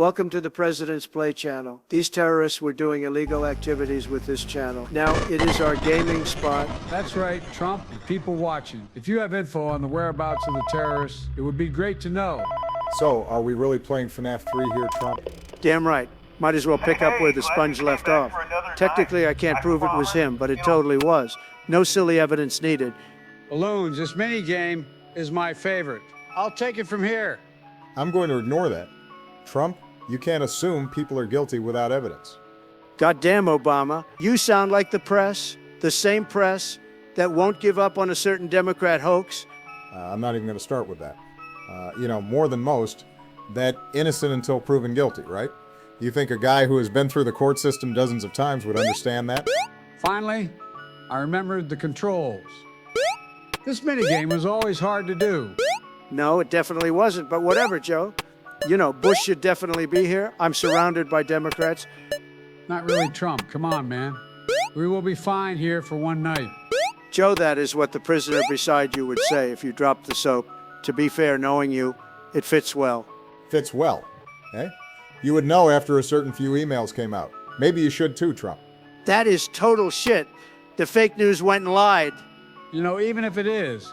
Welcome to the President's Play channel. These terrorists were doing illegal activities with this channel. Now, it is our gaming spot. That's right, Trump and people watching. If you have info on the whereabouts of the terrorists, it would be great to know. So, are we really playing FNAF 3 here, Trump? Damn right. Might as well pick up where the sponge left off. Technically, I can't prove it was him, but it totally was. No silly evidence needed. Balloons, this minigame is my favorite. I'll take it from here. I'm going to ignore that. Trump, you can't assume people are guilty without evidence. Goddamn, Obama. You sound like the press. The same press that won't give up on a certain Democrat hoax. I'm not even going to start with that. More than most, that innocent until proven guilty, right? You think a guy who has been through the court system dozens of times would understand that? Finally, I remembered the controls. This minigame was always hard to do. No, it definitely wasn't, but whatever, Joe. You know, Bush should definitely be here. I'm surrounded by Democrats. Not really Trump. Come on, man. We will be fine here for one night. Joe, that is what the prisoner beside you would say if you dropped the soap. To be fair, knowing you, it fits well. Fits well, eh? You would know after a certain few emails came out. Maybe you should too, Trump. That is total shit. The fake news went and lied. You know, even if it is,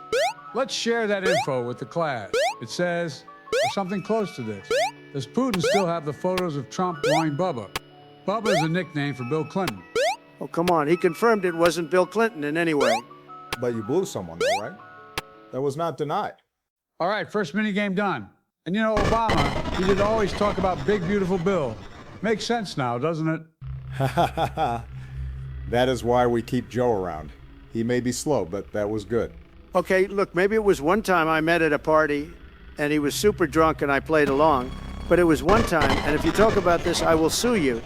let's share that info with the class. It says, or something close to this. Does Putin still have the photos of Trump blowing Bubba? Bubba is a nickname for Bill Clinton. Oh, come on. He confirmed it wasn't Bill Clinton in any way. But you blew someone though, right? That was not denied. All right, first minigame done. And you know, Obama, he did always talk about big, beautiful Bill. Makes sense now, doesn't it? That is why we keep Joe around. He may be slow, but that was good. Okay, look, maybe it was one time I met at a party and he was super drunk and I played along. But it was one time, and if you talk about this, I will sue you.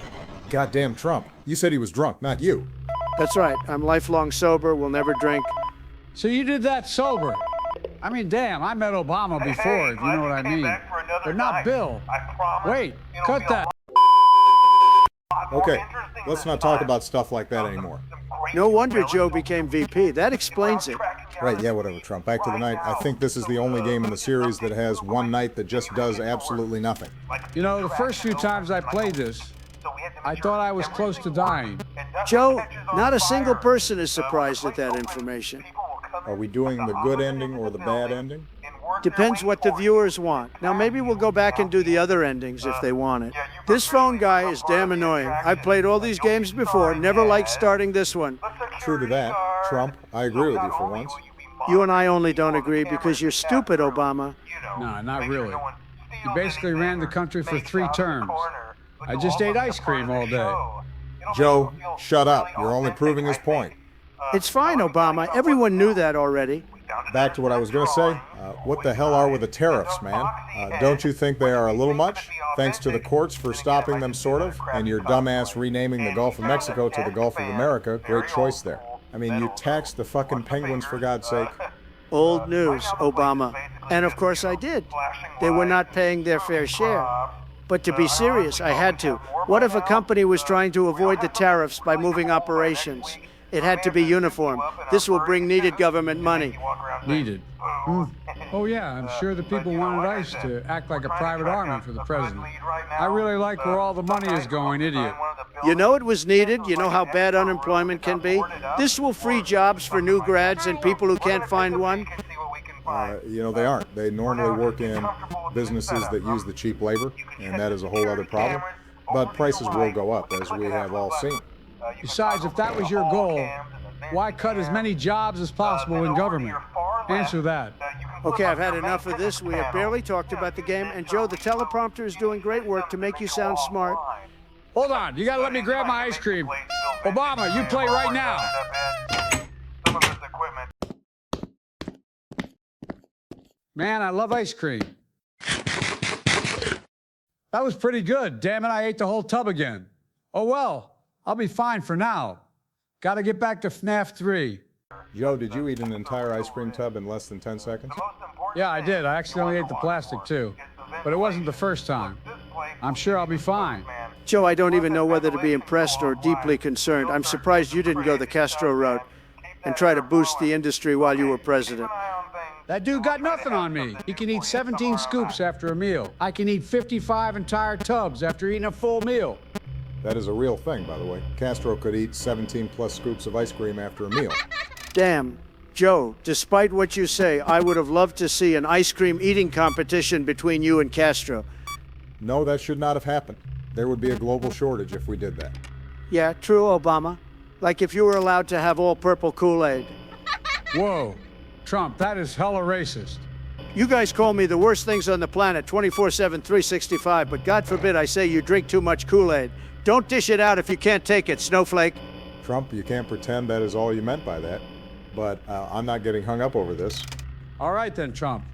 Goddamn Trump. You said he was drunk, not you. That's right. I'm lifelong sober, will never drink. So you did that sober? I mean, damn, I met Obama before, if you know what I mean. But not Bill. Wait, cut that. Okay, let's not talk about stuff like that anymore. No wonder Joe became VP. That explains it. Right, yeah, whatever, Trump. Back to the night. I think this is the only game in the series that has one night that just does absolutely nothing. You know, the first few times I played this, I thought I was close to dying. Joe, not a single person is surprised at that information. Are we doing the good ending or the bad ending? Depends what the viewers want. Now, maybe we'll go back and do the other endings if they want it. This phone guy is damn annoying. I've played all these games before, never liked starting this one. True to that. Trump, I agree with you for once. You and I only don't agree because you're stupid, Obama. No, not really. You basically ran the country for 3 terms. I just ate ice cream all day. Joe, shut up. You're only proving his point. It's fine, Obama. Everyone knew that already. Back to what I was going to say. What the hell are with the tariffs, man? Don't you think they are a little much? Thanks to the courts for stopping them, sort of, and your dumbass renaming the Gulf of Mexico to the Gulf of America. Great choice there. I mean, you taxed the fucking penguins, for God's sake. Old news, Obama. And of course I did. They were not paying their fair share. But to be serious, I had to. What if a company was trying to avoid the tariffs by moving operations? It had to be uniform. This will bring needed government money. Needed? Oh yeah, I'm sure the people wanted ICE to act like a private army for the president. I really like where all the money is going, idiot. You know it was needed. You know how bad unemployment can be. This will free jobs for new grads and people who can't find one. They aren't. They normally work in businesses that use the cheap labor, and that is a whole other problem. But prices will go up, as we have all seen. Besides, if that was your goal, why cut as many jobs as possible in government? Answer that. Okay, I've had enough of this. We have barely talked about the game. And Joe, the teleprompter is doing great work to make you sound smart. Hold on, you gotta let me grab my ice cream. Obama, you play right now. Man, I love ice cream. That was pretty good. Damn it, I ate the whole tub again. Oh well, I'll be fine for now. Gotta get back to FNAF 3. Joe, did you eat an entire ice cream tub in less than 10 seconds? Yeah, I did. I accidentally ate the plastic too. But it wasn't the first time. I'm sure I'll be fine. Joe, I don't even know whether to be impressed or deeply concerned. I'm surprised you didn't go the Castro route and try to boost the industry while you were president. That dude got nothing on me. He can eat 17 scoops after a meal. I can eat 55 entire tubs after eating a full meal. That is a real thing, by the way. Castro could eat 17 plus scoops of ice cream after a meal. Damn. Joe, despite what you say, I would have loved to see an ice cream eating competition between you and Castro. No, that should not have happened. There would be a global shortage if we did that. Yeah, true, Obama. Like if you were allowed to have all purple Kool-Aid. Whoa, Trump, that is hella racist. You guys call me the worst things on the planet 24/7, 365, but God forbid I say you drink too much Kool-Aid. Don't dish it out if you can't take it, snowflake. Trump, you can't pretend that is all you meant by that. But I'm not getting hung up over this. All right then, Trump.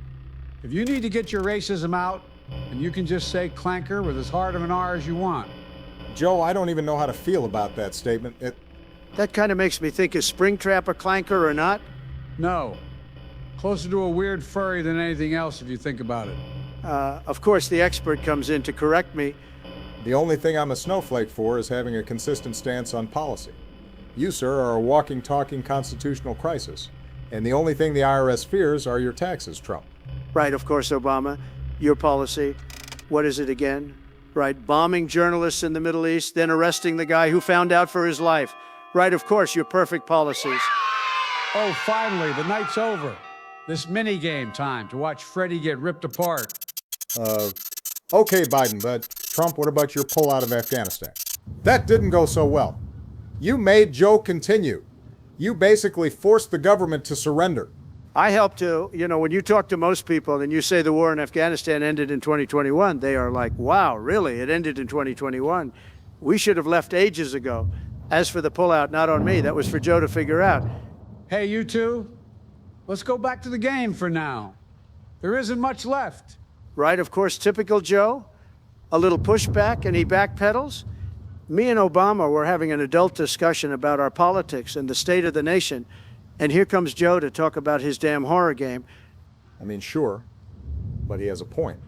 If you need to get your racism out, then you can just say clanker with as hard of an R as you want. Joe, I don't even know how to feel about that statement. That kind of makes me think, is Springtrap a clanker or not? No. Closer to a weird furry than anything else if you think about it. Of course, the expert comes in to correct me. The only thing I'm a snowflake for is having a consistent stance on policy. You, sir, are a walking, talking constitutional crisis. And the only thing the IRS fears are your taxes, Trump. Right, of course, Obama. Your policy. What is it again? Right, bombing journalists in the Middle East, then arresting the guy who found out for his life. Right, of course, your perfect policies. Oh, finally, the night's over. This mini-game time to watch Freddy get ripped apart. Okay, Biden, but Trump, what about your pull out of Afghanistan? That didn't go so well. You made Joe continue. You basically forced the government to surrender. I help to, when you talk to most people and you say the war in Afghanistan ended in 2021, they are like, wow, really? It ended in 2021. We should have left ages ago. As for the pullout, not on me. That was for Joe to figure out. Hey, you two, let's go back to the game for now. There isn't much left. Right, of course, typical Joe. A little pushback and he backpedals. Me and Obama were having an adult discussion about our politics and the state of the nation. And here comes Joe to talk about his damn horror game. I mean, sure, but he has a point.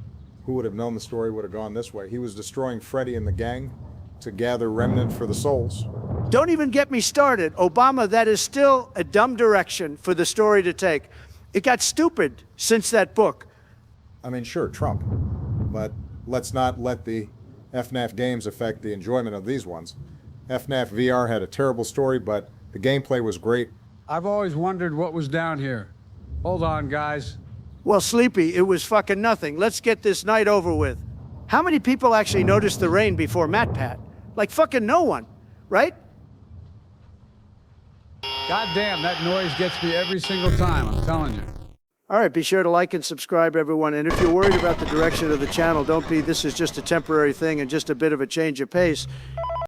Who would have known the story would have gone this way? He was destroying Freddy and the gang to gather remnant for the souls. Don't even get me started. Obama, that is still a dumb direction for the story to take. It got stupid since that book. I mean, sure, Trump. But let's not let the FNAF games affect the enjoyment of these ones. FNAF VR had a terrible story, but the gameplay was great. I've always wondered what was down here. Hold on, guys. Well, Sleepy, it was fucking nothing. Let's get this night over with. How many people actually noticed the rain before MatPat? Like fucking no one, right? God damn, that noise gets me every single time, I'm telling you. All right, be sure to like and subscribe, everyone. And if you're worried about the direction of the channel, don't be. This is just a temporary thing and just a bit of a change of pace.